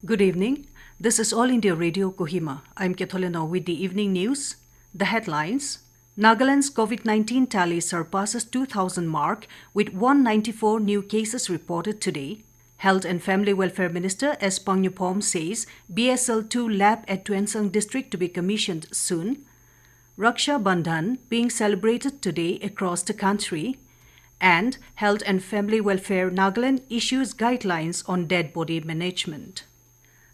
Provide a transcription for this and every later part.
Good evening. This is All India Radio Kohima. I'm Ketholena with the evening news. The headlines. Nagaland's COVID-19 tally surpasses 2,000 mark with 194 new cases reported today. Health and Family Welfare Minister S. Pangnupom says BSL-2 lab at Tuensang district to be commissioned soon. Raksha Bandhan being celebrated today across the country. And Health and Family Welfare Nagaland issues guidelines on dead body management.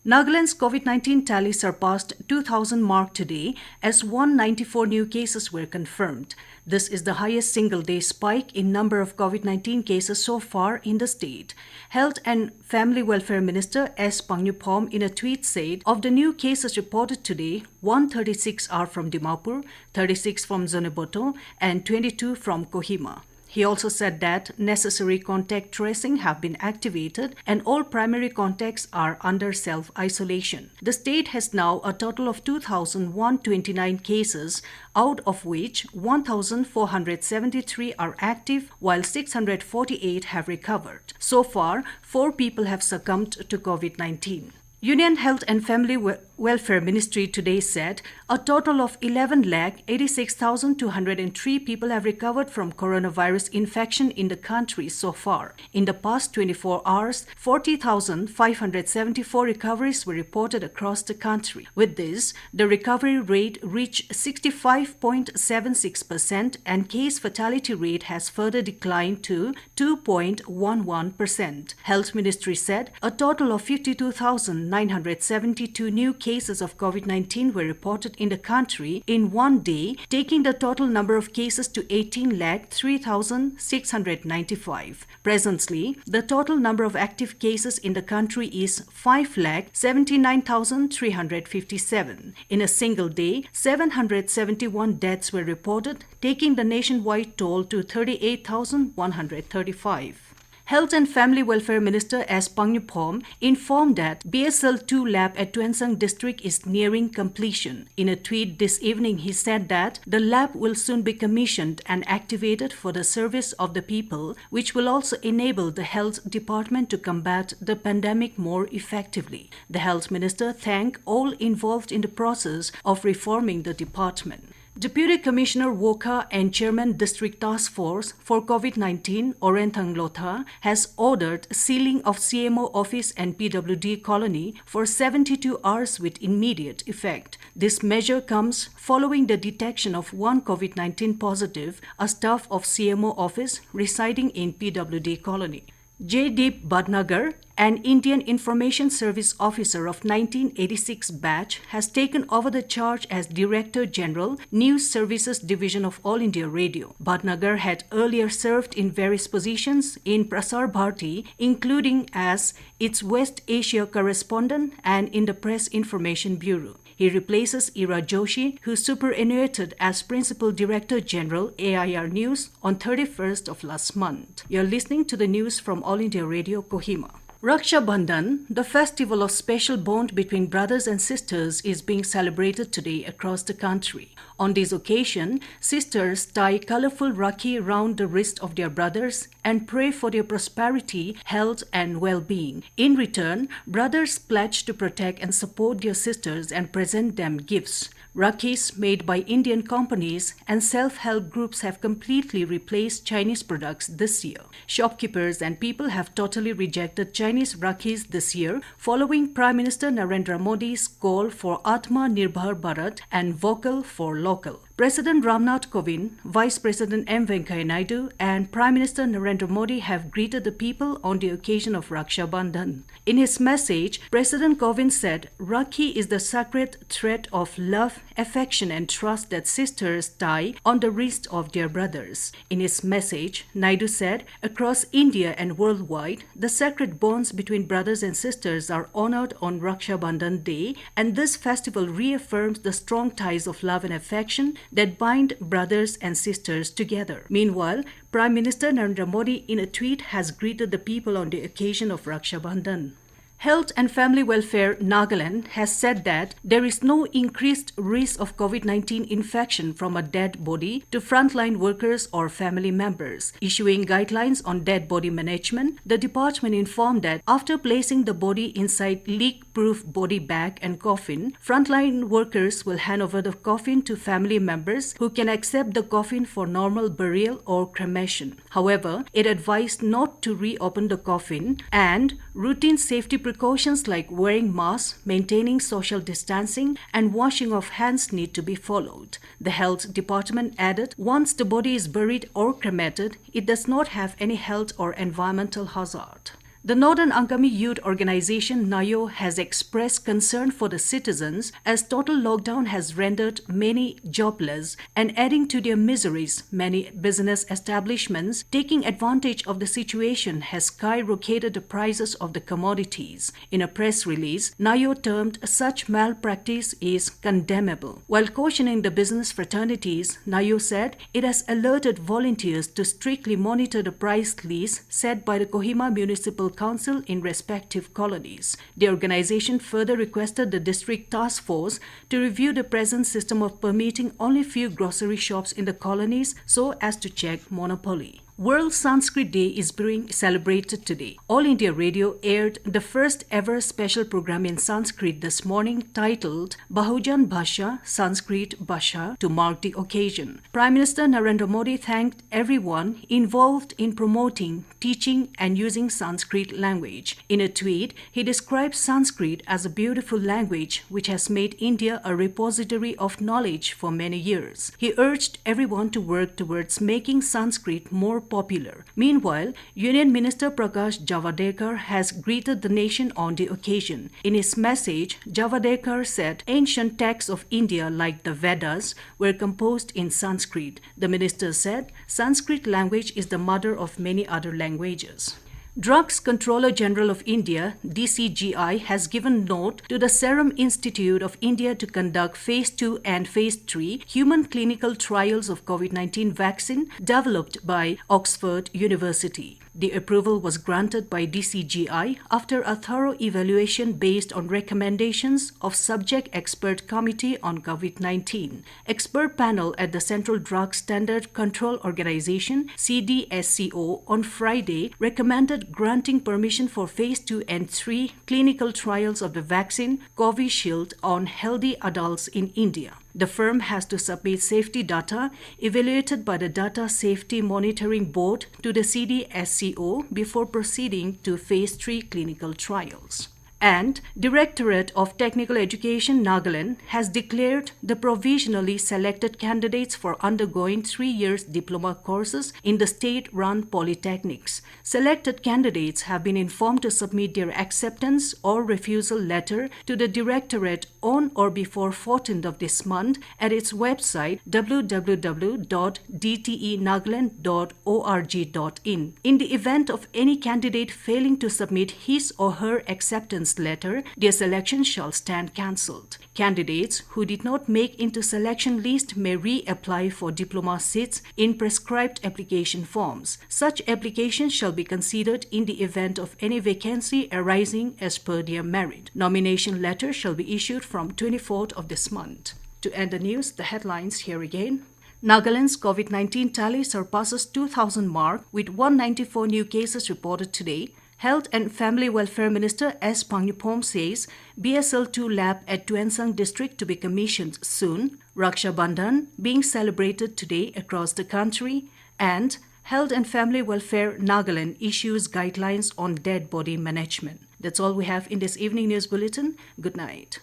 Nagaland's COVID-19 tally surpassed 2,000 mark today as 194 new cases were confirmed. This is the highest single-day spike in number of COVID-19 cases so far in the state. Health and Family Welfare Minister S. Pangnupom in a tweet said, of the new cases reported today, 136 are from Dimapur, 36 from Zoniboto, and 22 from Kohima. He also said that necessary contact tracing have been activated and all primary contacts are under self-isolation. The state has now a total of 2,129 cases, out of which 1,473 are active, while 648 have recovered. So far, 4 people have succumbed to COVID-19. Union Health and Family Welfare Ministry today said a total of 11,86,203 people have recovered from coronavirus infection in the country so far. In the past 24 hours, 40,574 recoveries were reported across the country. With this, the recovery rate reached 65.76% and case fatality rate has further declined to 2.11%. Health Ministry said a total of 52,972 new cases of COVID-19 were reported in the country in one day, taking the total number of cases to 18,03,695. Presently, the total number of active cases in the country is 5,79,357. In a single day, 771 deaths were reported, taking the nationwide toll to 38,135. Health and Family Welfare Minister S. Pangnupom informed that BSL-2 lab at Tuensang district is nearing completion. In a tweet this evening, he said that the lab will soon be commissioned and activated for the service of the people, which will also enable the health department to combat the pandemic more effectively. The health minister thanked all involved in the process of reforming the department. Deputy Commissioner Wokha and Chairman District Task Force for COVID-19, Orenthang Lotha, has ordered sealing of CMO office and PWD colony for 72 hours with immediate effect. This measure comes following the detection of one COVID-19 positive, a staff of CMO office residing in PWD colony. J. Deep Badnagar, an Indian Information Service officer of 1986 batch, has taken over the charge as Director General, News Services Division of All India Radio. Badnagar had earlier served in various positions in Prasar Bharati, including as its West Asia correspondent and in the Press Information Bureau. He replaces Ira Joshi, who superannuated as Principal Director General, AIR News, on 31st of last month. You're listening to the news from All India Radio, Kohima. Raksha Bandhan, the festival of special bond between brothers and sisters, is being celebrated today across the country. On this occasion, sisters tie colorful rakhi round the wrist of their brothers and pray for their prosperity, health, and well-being. In return, brothers pledge to protect and support their sisters and present them gifts. Rakhis made by Indian companies and self-help groups have completely replaced Chinese products this year. Shopkeepers and people have totally rejected Chinese rakhis this year, following Prime Minister Narendra Modi's call for Atma Nirbhar Bharat and Vocal for Local. President Ramnath Kovind, Vice President M. Venkaiah Naidu, and Prime Minister Narendra Modi have greeted the people on the occasion of Raksha Bandhan. In his message, President Kovind said, Rakhi is the sacred thread of love, affection, and trust that sisters tie on the wrist of their brothers. In his message, Naidu said, across India and worldwide, the sacred bonds between brothers and sisters are honored on Raksha Bandhan Day, and this festival reaffirms the strong ties of love and affection that bind brothers and sisters together. Meanwhile, Prime Minister Narendra Modi in a tweet has greeted the people on the occasion of Raksha Bandhan. Health and Family Welfare Nagaland has said that there is no increased risk of COVID-19 infection from a dead body to frontline workers or family members. Issuing guidelines on dead body management, the department informed that after placing the body inside leak leak-proof body bag and coffin, frontline workers will hand over the coffin to family members who can accept the coffin for normal burial or cremation. However, it advised not to reopen the coffin, and routine safety precautions like wearing masks, maintaining social distancing, and washing of hands need to be followed. The Health Department added, once the body is buried or cremated, it does not have any health or environmental hazard. The Northern Angami Youth Organization NAYO has expressed concern for the citizens as total lockdown has rendered many jobless, and adding to their miseries, many business establishments taking advantage of the situation has skyrocketed the prices of the commodities. In a press release, NAYO termed such malpractice is condemnable. While cautioning the business fraternities, NAYO said it has alerted volunteers to strictly monitor the price list set by the Kohima Municipal Council in respective colonies. The organization further requested the district task force to review the present system of permitting only few grocery shops in the colonies so as to check monopoly. World Sanskrit Day is being celebrated today. All India Radio aired the first ever special program in Sanskrit this morning titled Bahujan Bhasha Sanskrit Bhasha to mark the occasion. Prime Minister Narendra Modi thanked everyone involved in promoting, teaching and using Sanskrit language. In a tweet, he described Sanskrit as a beautiful language which has made India a repository of knowledge for many years. He urged everyone to work towards making Sanskrit more popular. Meanwhile, Union Minister Prakash Javadekar has greeted the nation on the occasion. In his message, Javadekar said ancient texts of India like the Vedas were composed in Sanskrit. The minister said Sanskrit language is the mother of many other languages. Drugs Controller General of India, DCGI, has given note to the Serum Institute of India to conduct Phase 2 and Phase 3 human clinical trials of COVID-19 vaccine developed by Oxford University. The approval was granted by DCGI after a thorough evaluation based on recommendations of Subject Expert Committee on COVID-19. Expert panel at the Central Drug Standard Control Organization, CDSCO, on Friday recommended granting permission for Phase 2 and 3 clinical trials of the vaccine Covishield on healthy adults in India. The firm has to submit safety data evaluated by the Data Safety Monitoring Board to the CDSCO before proceeding to Phase 3 clinical trials. And Directorate of Technical Education Nagaland has declared the provisionally selected candidates for undergoing 3 years diploma courses in the state-run polytechnics. Selected candidates have been informed to submit their acceptance or refusal letter to the Directorate on or before 14th of this month at its website www.dtenagaland.org.in. In the event of any candidate failing to submit his or her acceptance letter, their selection shall stand cancelled. Candidates who did not make into selection list may reapply for diploma seats in prescribed application forms. Such applications shall be considered in the event of any vacancy arising as per their merit. Nomination letter shall be issued from 24th of this month. To end the news, the headlines here again. Nagaland's COVID-19 tally surpasses 2,000 mark with 194 new cases reported today. Health and Family Welfare Minister S. Pangnupom says BSL-2 lab at Tuensang district to be commissioned soon. Raksha Bandhan being celebrated today across the country. And Health and Family Welfare Nagaland issues guidelines on dead body management. That's all we have in this evening news bulletin. Good night.